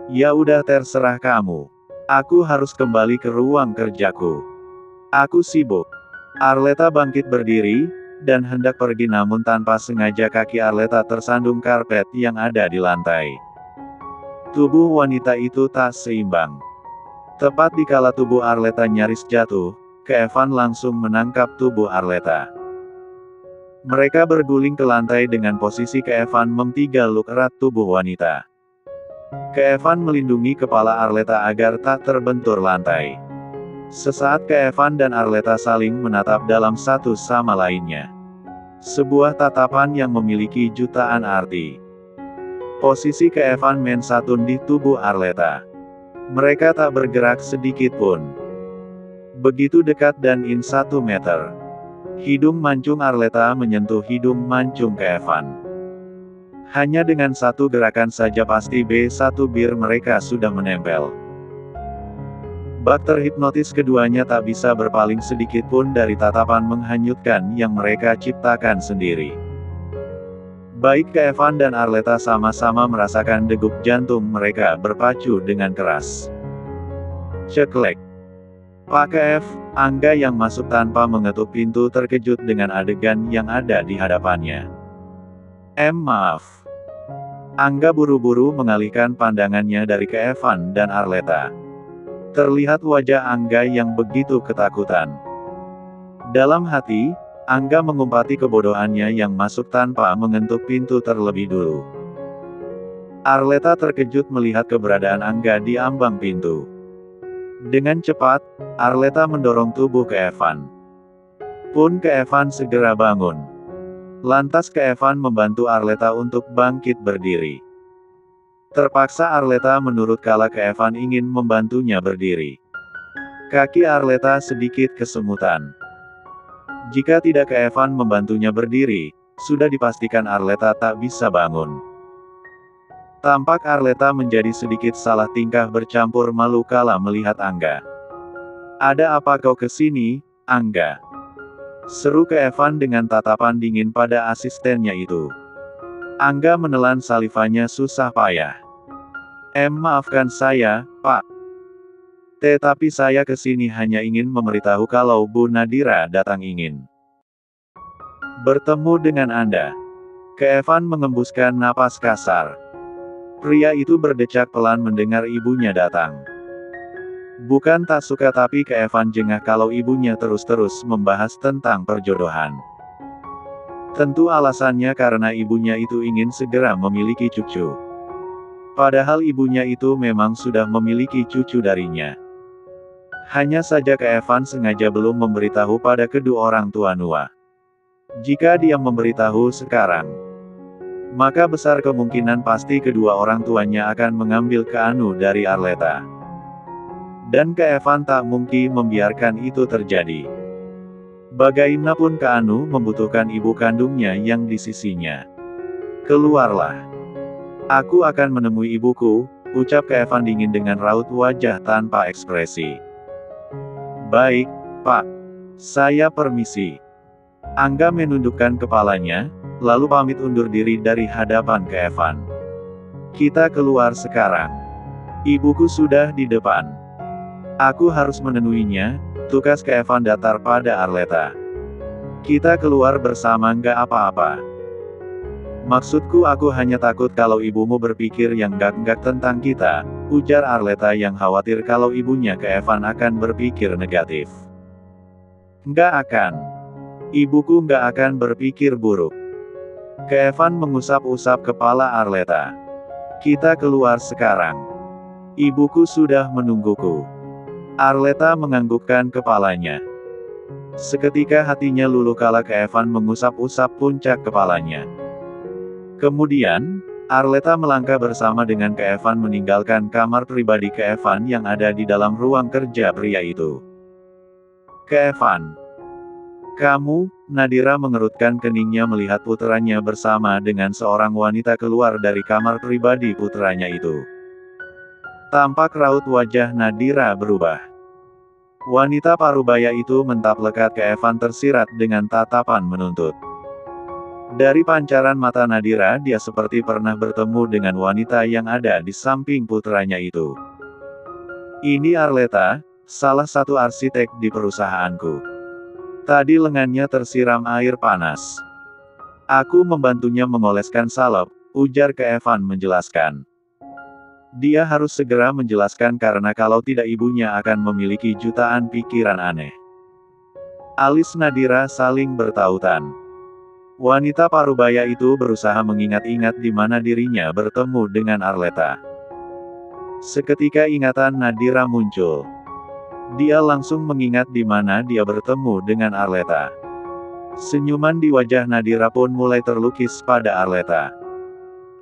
Ya udah terserah kamu. Aku harus kembali ke ruang kerjaku. Aku sibuk. Arleta bangkit berdiri, dan hendak pergi namun tanpa sengaja kaki Arleta tersandung karpet yang ada di lantai. Tubuh wanita itu tak seimbang. Tepat dikala tubuh Arleta nyaris jatuh, Kevan langsung menangkap tubuh Arleta. Mereka berguling ke lantai dengan posisi Kevan menggaluk erat tubuh wanita. Kevan melindungi kepala Arleta agar tak terbentur lantai. Sesaat Kevan dan Arleta saling menatap dalam satu sama lainnya. Sebuah tatapan yang memiliki jutaan arti. Posisi Kevan mensatun di tubuh Arleta. Mereka tak bergerak sedikit pun. Begitu dekat dan 1 meter. Hidung mancung Arleta menyentuh hidung mancung Kevan. Hanya dengan satu gerakan saja pasti B1 bir mereka sudah menempel. Bak terhipnotis keduanya tak bisa berpaling sedikit pun dari tatapan menghanyutkan yang mereka ciptakan sendiri. Baik Kevan dan Arleta sama-sama merasakan degup jantung mereka berpacu dengan keras. Ceklek. Pak Kev, Angga yang masuk tanpa mengetuk pintu terkejut dengan adegan yang ada di hadapannya. Maaf. Angga buru-buru mengalihkan pandangannya dari Kevan dan Arleta. Terlihat wajah Angga yang begitu ketakutan. Dalam hati, Angga mengumpati kebodohannya yang masuk tanpa mengetuk pintu terlebih dulu. Arleta terkejut melihat keberadaan Angga di ambang pintu. Dengan cepat, Arleta mendorong tubuh Kevan. Pun Kevan segera bangun. Lantas Kevan membantu Arleta untuk bangkit berdiri. Terpaksa Arleta menurut kala Kevan ingin membantunya berdiri. Kaki Arleta sedikit kesemutan. Jika tidak Kevan membantunya berdiri, sudah dipastikan Arleta tak bisa bangun. Tampak Arleta menjadi sedikit salah tingkah bercampur malu kala melihat Angga. Ada apa kau kesini, Angga? Seru Kevan dengan tatapan dingin pada asistennya itu. Angga menelan salivanya susah payah. Maafkan saya, Pak. Tetapi saya kesini hanya ingin memberitahu kalau Bu Nadira datang ingin bertemu dengan Anda. Kevan mengembuskan napas kasar. Pria itu berdecak pelan mendengar ibunya datang. Bukan tak suka tapi Kevan jengah kalau ibunya terus-terus membahas tentang perjodohan. Tentu alasannya karena ibunya itu ingin segera memiliki cucu. Padahal ibunya itu memang sudah memiliki cucu darinya. Hanya saja Kevan sengaja belum memberitahu pada kedua orang tua Nua. Jika dia memberitahu sekarang, maka besar kemungkinan pasti kedua orang tuanya akan mengambil Keanu dari Arleta. Dan Kevan tak mungkin membiarkan itu terjadi. Bagaimanapun Keanu membutuhkan ibu kandungnya yang di sisinya. Keluarlah. Aku akan menemui ibuku, ucap Kevan dingin dengan raut wajah tanpa ekspresi. Baik, Pak. Saya permisi. Angga menundukkan kepalanya, lalu pamit undur diri dari hadapan Kevan. Kita keluar sekarang. Ibuku sudah di depan. Aku harus menemuinya, tukas Kevan datar pada Arleta. Kita keluar bersama nggak apa-apa. Maksudku aku hanya takut kalau ibumu berpikir yang enggak-enggak tentang kita, ujar Arleta yang khawatir kalau ibunya Kevan akan berpikir negatif. Nggak akan. Ibuku nggak akan berpikir buruk. Kevan mengusap-usap kepala Arleta. Kita keluar sekarang. Ibuku sudah menungguku. Arleta menganggukkan kepalanya. Seketika hatinya luluh kala Kevan mengusap-usap puncak kepalanya. Kemudian, Arleta melangkah bersama dengan Kevan meninggalkan kamar pribadi Kevan yang ada di dalam ruang kerja pria itu. Kevan. Kamu, Nadira mengerutkan keningnya melihat puteranya bersama dengan seorang wanita keluar dari kamar pribadi puteranya itu. Tampak raut wajah Nadira berubah. Wanita parubaya itu mentap lekat Kevan tersirat dengan tatapan menuntut. Dari pancaran mata Nadira, dia seperti pernah bertemu dengan wanita yang ada di samping putranya itu. Ini Arleta, salah satu arsitek di perusahaanku. Tadi lengannya tersiram air panas. Aku membantunya mengoleskan salep, ujar ke Evan menjelaskan. Dia harus segera menjelaskan karena kalau tidak ibunya akan memiliki jutaan pikiran aneh. Alis Nadira saling bertautan. Wanita parubaya itu berusaha mengingat-ingat di mana dirinya bertemu dengan Arleta. Seketika ingatan Nadira muncul. Dia langsung mengingat di mana dia bertemu dengan Arleta. Senyuman di wajah Nadira pun mulai terlukis pada Arleta.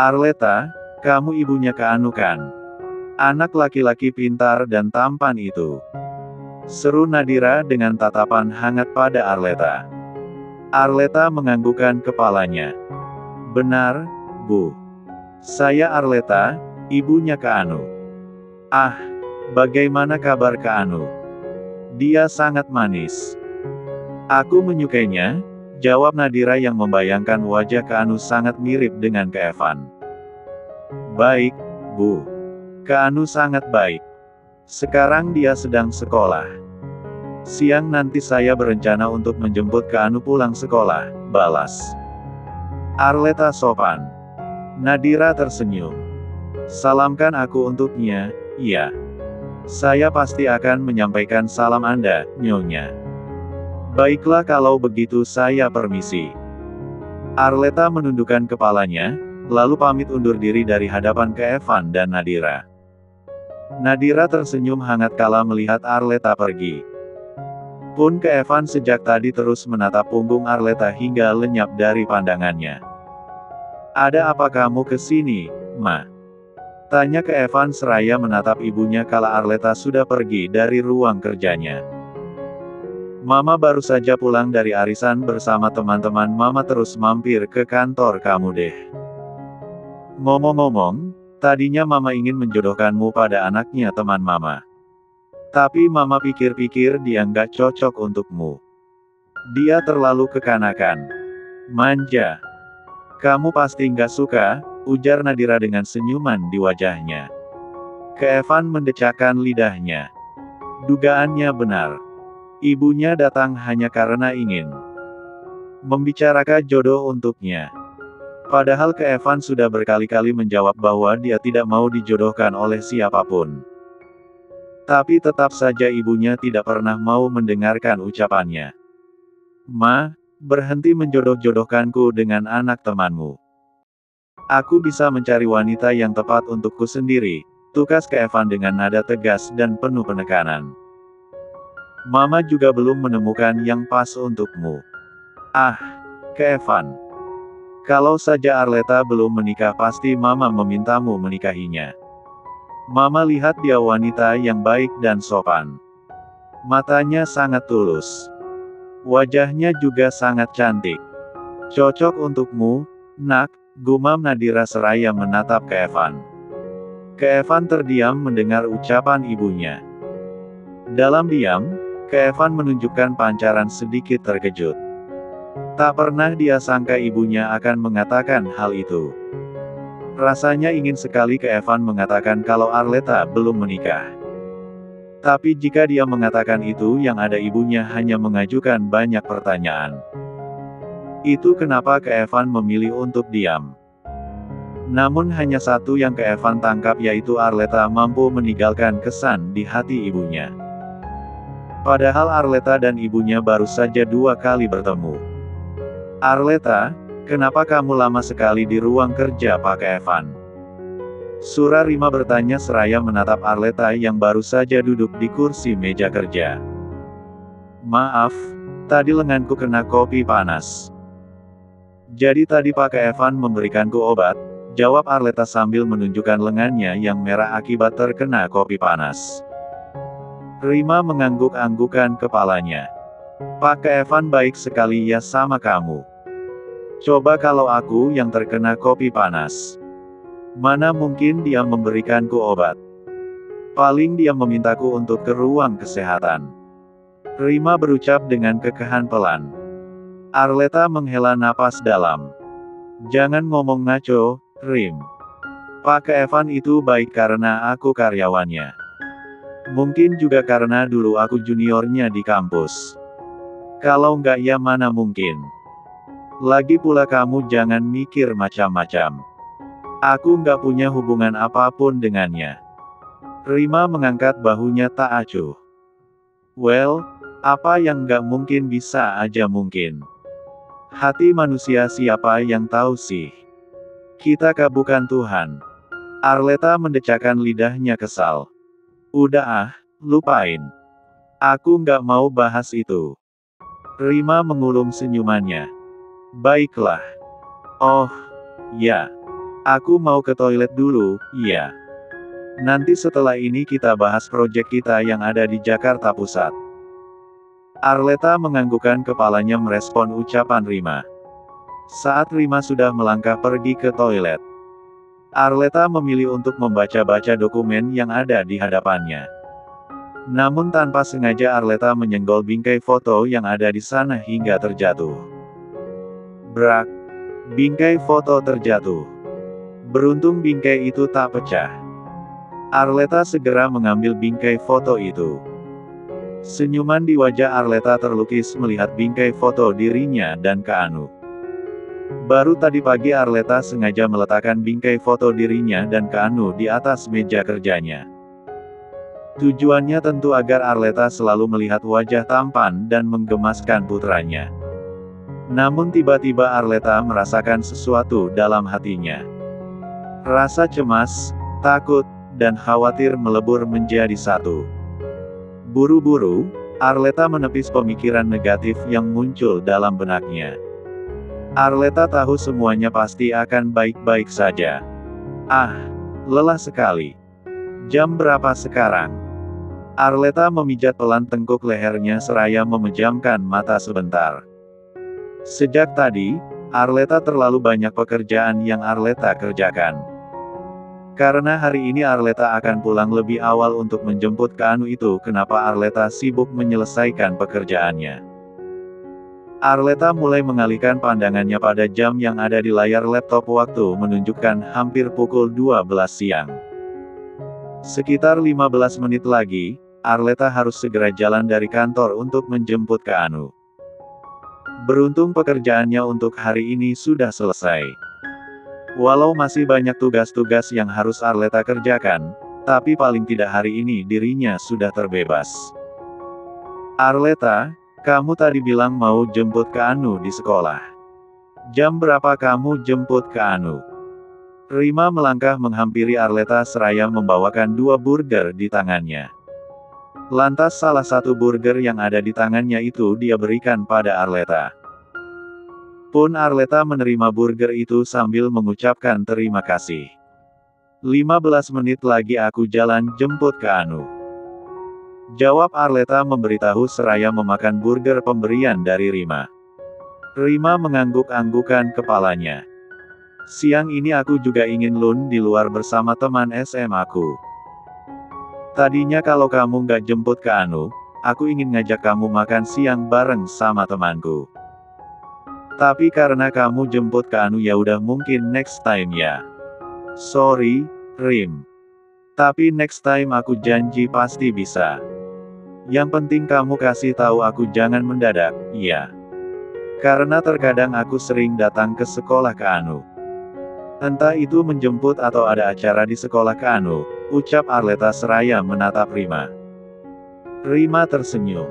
Arleta, kamu ibunya Keanu kan? Anak laki-laki pintar dan tampan itu. Seru Nadira dengan tatapan hangat pada Arleta. Arleta menganggukkan kepalanya. Benar, Bu. Saya Arleta, ibunya Keanu. Ah, bagaimana kabar Keanu? Dia sangat manis. Aku menyukainya, jawab Nadira yang membayangkan wajah Keanu sangat mirip dengan Evan. Baik, Bu. Keanu sangat baik. Sekarang dia sedang sekolah. Siang nanti saya berencana untuk menjemput Keanu pulang sekolah, balas Arleta sopan. Nadira tersenyum. Salamkan aku untuknya, iya. Saya pasti akan menyampaikan salam Anda, Nyonya. Baiklah kalau begitu saya permisi. Arleta menundukkan kepalanya, lalu pamit undur diri dari hadapan Evan dan Nadira. Nadira tersenyum hangat kala melihat Arleta pergi. Pun Evan sejak tadi terus menatap punggung Arleta hingga lenyap dari pandangannya. Ada apa kamu ke sini, Ma? Tanya Evan seraya menatap ibunya kala Arleta sudah pergi dari ruang kerjanya. Mama baru saja pulang dari arisan bersama teman-teman. Mama terus mampir ke kantor kamu deh. Ngomong-ngomong, tadinya Mama ingin menjodohkanmu pada anaknya teman Mama. Tapi Mama pikir-pikir dia nggak cocok untukmu. Dia terlalu kekanakan. Manja. Kamu pasti nggak suka, ujar Nadira dengan senyuman di wajahnya. Evan mendecakkan lidahnya. Dugaannya benar. Ibunya datang hanya karena ingin membicarakan jodoh untuknya. Padahal Evan sudah berkali-kali menjawab bahwa dia tidak mau dijodohkan oleh siapapun. Tapi tetap saja ibunya tidak pernah mau mendengarkan ucapannya. Ma, berhenti menjodoh-jodohkanku dengan anak temanmu. Aku bisa mencari wanita yang tepat untukku sendiri, tukas Evan dengan nada tegas dan penuh penekanan. Mama juga belum menemukan yang pas untukmu. Ah, Evan. Kalau saja Arleta belum menikah pasti Mama memintamu menikahinya. Mama lihat dia wanita yang baik dan sopan. Matanya sangat tulus. Wajahnya juga sangat cantik. Cocok untukmu, Nak, gumam Nadira seraya menatap Evan. Evan terdiam mendengar ucapan ibunya. Dalam diam, Evan menunjukkan pancaran sedikit terkejut. Tak pernah dia sangka ibunya akan mengatakan hal itu. Rasanya ingin sekali Evan mengatakan kalau Arleta belum menikah. Tapi jika dia mengatakan itu yang ada ibunya hanya mengajukan banyak pertanyaan. Itu kenapa Evan memilih untuk diam. Namun hanya satu yang Evan tangkap yaitu Arleta mampu meninggalkan kesan di hati ibunya. Padahal Arleta dan ibunya baru saja 2 kali bertemu. Arleta, kenapa kamu lama sekali di ruang kerja Pak Evan? Surarima bertanya seraya menatap Arleta yang baru saja duduk di kursi meja kerja. Maaf, tadi lenganku kena kopi panas. Jadi tadi Pak Evan memberikanku obat, jawab Arleta sambil menunjukkan lengannya yang merah akibat terkena kopi panas. Rima mengangguk-anggukan kepalanya. Pak Evan baik sekali ya sama kamu. Coba kalau aku yang terkena kopi panas. Mana mungkin dia memberikanku obat. Paling dia memintaku untuk ke ruang kesehatan. Rima berucap dengan kekahan pelan. Arleta menghela napas dalam. Jangan ngomong ngaco, Rim. Pak Evan itu baik karena aku karyawannya. Mungkin juga karena dulu aku juniornya di kampus. Kalau nggak ya mana mungkin. Lagi pula kamu jangan mikir macam-macam. Aku nggak punya hubungan apapun dengannya. Rima mengangkat bahunya tak acuh. Well, apa yang nggak mungkin bisa aja mungkin. Hati manusia siapa yang tahu sih? Kita bukan Tuhan. Arleta mendecakkan lidahnya kesal. Udah ah, lupain. Aku nggak mau bahas itu. Rima mengulum senyumannya. Baiklah. Oh, ya. Aku mau ke toilet dulu, ya. Nanti setelah ini kita bahas proyek kita yang ada di Jakarta Pusat. Arleta menganggukkan kepalanya merespon ucapan Rima. Saat Rima sudah melangkah pergi ke toilet, Arleta memilih untuk membaca-baca dokumen yang ada di hadapannya. Namun tanpa sengaja Arleta menyenggol bingkai foto yang ada di sana hingga terjatuh. Brak! Bingkai foto terjatuh. Beruntung bingkai itu tak pecah. Arleta segera mengambil bingkai foto itu. Senyuman di wajah Arleta terlukis melihat bingkai foto dirinya dan Kak Anu. Baru tadi pagi Arleta sengaja meletakkan bingkai foto dirinya dan Kak Anu di atas meja kerjanya. Tujuannya tentu agar Arleta selalu melihat wajah tampan dan menggemaskan putranya. Namun tiba-tiba Arleta merasakan sesuatu dalam hatinya. Rasa cemas, takut, dan khawatir melebur menjadi satu. Buru-buru, Arleta menepis pemikiran negatif yang muncul dalam benaknya. Arleta tahu semuanya pasti akan baik-baik saja. Ah, lelah sekali. Jam berapa sekarang? Arleta memijat pelan tengkuk lehernya seraya memejamkan mata sebentar. Sejak tadi, Arleta terlalu banyak pekerjaan yang Arleta kerjakan. Karena hari ini Arleta akan pulang lebih awal untuk menjemput Kak Anu itu, kenapa Arleta sibuk menyelesaikan pekerjaannya. Arleta mulai mengalihkan pandangannya pada jam yang ada di layar laptop. Waktu menunjukkan hampir pukul 12 siang. Sekitar 15 menit lagi, Arleta harus segera jalan dari kantor untuk menjemput Kak Anu. Beruntung pekerjaannya untuk hari ini sudah selesai. Walau masih banyak tugas-tugas yang harus Arleta kerjakan, tapi paling tidak hari ini dirinya sudah terbebas. Arleta, kamu tadi bilang mau jemput Kak Anu di sekolah. Jam berapa kamu jemput Kak Anu? Rima melangkah menghampiri Arleta seraya membawakan 2 burger di tangannya. Lantas salah satu burger yang ada di tangannya itu dia berikan pada Arleta. Pun Arleta menerima burger itu sambil mengucapkan terima kasih. 15 menit lagi aku jalan jemput Kak Anu. Jawab Arleta memberitahu seraya memakan burger pemberian dari Rima. Rima mengangguk-anggukan kepalanya. Siang ini aku juga ingin lun di luar bersama teman SMA aku. Tadinya kalau kamu nggak jemput Kak Anu, aku ingin ngajak kamu makan siang bareng sama temanku. Tapi karena kamu jemput Kak Anu ya udah mungkin next time ya. Sorry, Rim. Tapi next time aku janji pasti bisa. Yang penting kamu kasih tahu aku jangan mendadak, ya. Karena terkadang aku sering datang ke sekolah Kak Anu. Entah itu menjemput atau ada acara di sekolah Kak Anu, ucap Arleta seraya menatap Rima. Rima tersenyum.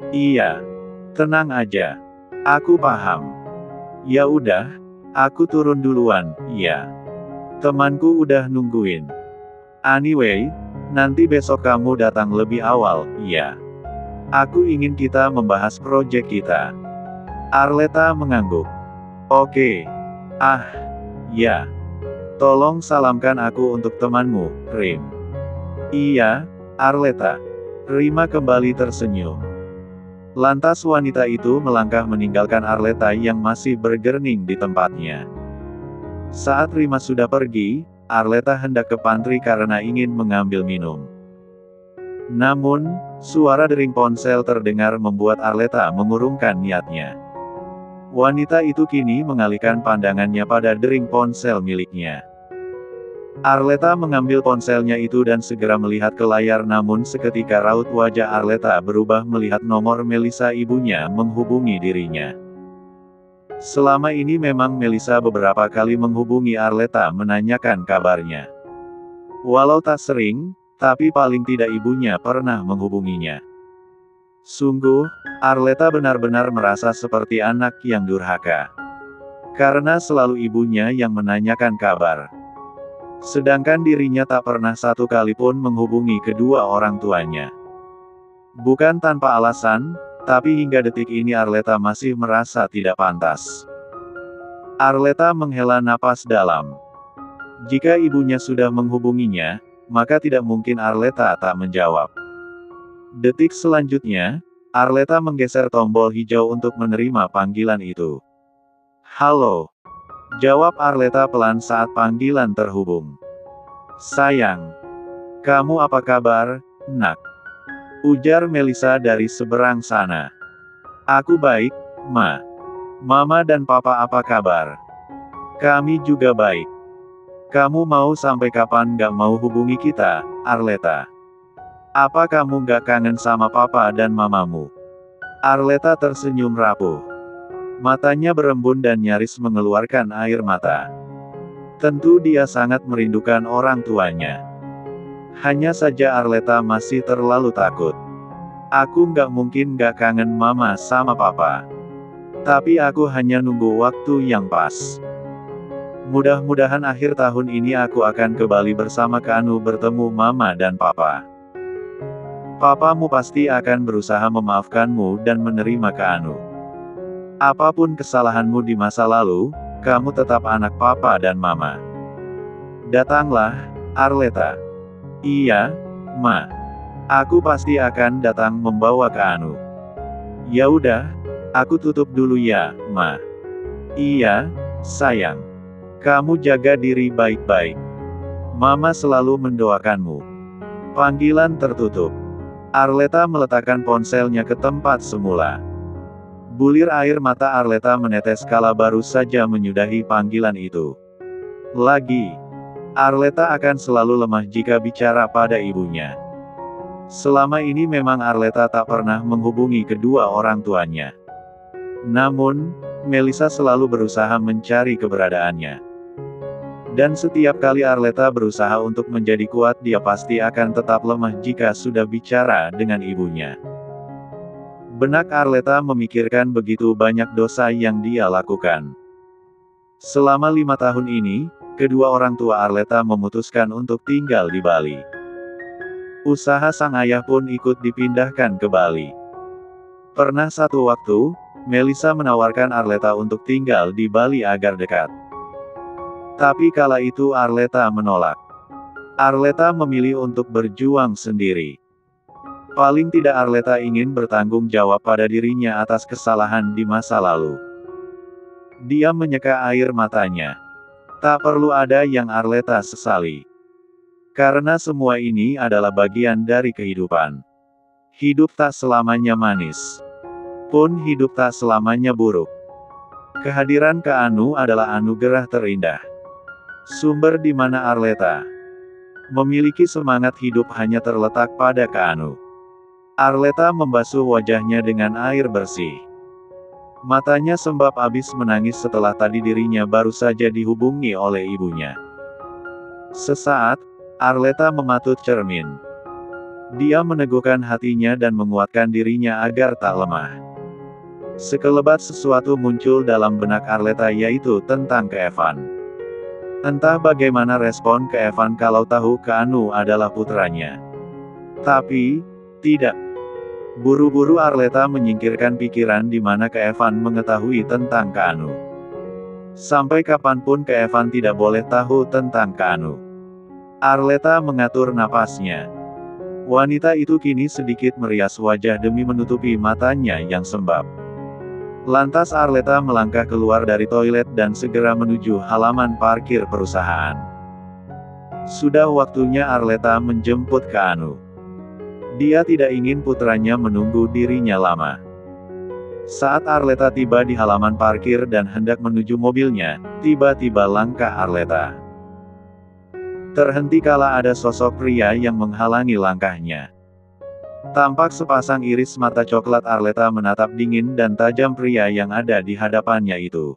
Iya. Tenang aja. Aku paham. Ya udah, aku turun duluan, ya. Temanku udah nungguin. Anyway, nanti besok kamu datang lebih awal, ya. Aku ingin kita membahas proyek kita. Arleta mengangguk. Oke. Ah, ya. Tolong salamkan aku untuk temanmu, Rim. Iya, Arleta. Rima kembali tersenyum. Lantas wanita itu melangkah meninggalkan Arleta yang masih bergerning di tempatnya. Saat Rima sudah pergi, Arleta hendak ke pantry karena ingin mengambil minum. Namun, suara dering ponsel terdengar membuat Arleta mengurungkan niatnya. Wanita itu kini mengalihkan pandangannya pada dering ponsel miliknya. Arleta mengambil ponselnya itu dan segera melihat ke layar, namun seketika raut wajah Arleta berubah melihat nomor Melissa ibunya menghubungi dirinya. Selama ini memang Melissa beberapa kali menghubungi Arleta menanyakan kabarnya. Walau tak sering, tapi paling tidak ibunya pernah menghubunginya. Sungguh, Arleta benar-benar merasa seperti anak yang durhaka. Karena selalu ibunya yang menanyakan kabar. Sedangkan dirinya tak pernah satu kali pun menghubungi kedua orang tuanya. Bukan tanpa alasan, tapi hingga detik ini Arleta masih merasa tidak pantas. Arleta menghela napas dalam. Jika ibunya sudah menghubunginya, maka tidak mungkin Arleta tak menjawab. Detik selanjutnya, Arleta menggeser tombol hijau untuk menerima panggilan itu. Halo. Jawab Arleta pelan saat panggilan terhubung. Sayang. Kamu apa kabar, nak? Ujar Melissa dari seberang sana. Aku baik, Ma. Mama dan Papa apa kabar? Kami juga baik. Kamu mau sampai kapan gak mau hubungi kita, Arleta? Apa kamu gak kangen sama Papa dan Mamamu? Arleta tersenyum rapuh. Matanya berembun dan nyaris mengeluarkan air mata. Tentu dia sangat merindukan orang tuanya. Hanya saja Arleta masih terlalu takut. Aku nggak mungkin nggak kangen Mama sama Papa. Tapi aku hanya nunggu waktu yang pas. Mudah-mudahan akhir tahun ini aku akan ke Bali bersama Kanu bertemu Mama dan Papa. Papamu pasti akan berusaha memaafkanmu dan menerima Kanu. Apapun kesalahanmu di masa lalu, kamu tetap anak Papa dan Mama. Datanglah, Arleta. Iya, Ma. Aku pasti akan datang membawa Kanu. Ya udah, aku tutup dulu ya, Ma. Iya, sayang. Kamu jaga diri baik-baik. Mama selalu mendoakanmu. Panggilan tertutup. Arleta meletakkan ponselnya ke tempat semula. Bulir air mata Arleta menetes kala baru saja menyudahi panggilan itu. Lagi. Arleta akan selalu lemah jika bicara pada ibunya. Selama ini memang Arleta tak pernah menghubungi kedua orang tuanya. Namun, Melissa selalu berusaha mencari keberadaannya. Dan setiap kali Arleta berusaha untuk menjadi kuat, dia pasti akan tetap lemah jika sudah bicara dengan ibunya. Benak Arleta memikirkan begitu banyak dosa yang dia lakukan. Selama 5 tahun ini, kedua orang tua Arleta memutuskan untuk tinggal di Bali. Usaha sang ayah pun ikut dipindahkan ke Bali. Pernah satu waktu, Melissa menawarkan Arleta untuk tinggal di Bali agar dekat. Tapi kala itu Arleta menolak. Arleta memilih untuk berjuang sendiri. Paling tidak Arleta ingin bertanggung jawab pada dirinya atas kesalahan di masa lalu. Dia menyeka air matanya. Tak perlu ada yang Arleta sesali. Karena semua ini adalah bagian dari kehidupan. Hidup tak selamanya manis. Pun hidup tak selamanya buruk. Kehadiran Kanu adalah anugerah terindah. Sumber di mana Arleta memiliki semangat hidup hanya terletak pada Kanu. Arleta membasuh wajahnya dengan air bersih. Matanya sembab abis menangis setelah tadi dirinya baru saja dihubungi oleh ibunya. Sesaat, Arleta mematut cermin. Dia meneguhkan hatinya dan menguatkan dirinya agar tak lemah. Sekelebat sesuatu muncul dalam benak Arleta, yaitu tentang Evan. Entah bagaimana respon Evan kalau tahu Kanu adalah putranya. Tapi, tidak. Buru-buru Arleta menyingkirkan pikiran di mana Evan mengetahui tentang Kanu. Sampai kapanpun Evan tidak boleh tahu tentang Kanu. Arleta mengatur napasnya. Wanita itu kini sedikit merias wajah demi menutupi matanya yang sembab. Lantas Arleta melangkah keluar dari toilet dan segera menuju halaman parkir perusahaan. Sudah waktunya Arleta menjemput Kanu. Dia tidak ingin putranya menunggu dirinya lama. Saat Arleta tiba di halaman parkir dan hendak menuju mobilnya, tiba-tiba langkah Arleta terhenti kala ada sosok pria yang menghalangi langkahnya. Tampak sepasang iris mata coklat Arleta menatap dingin dan tajam pria yang ada di hadapannya itu.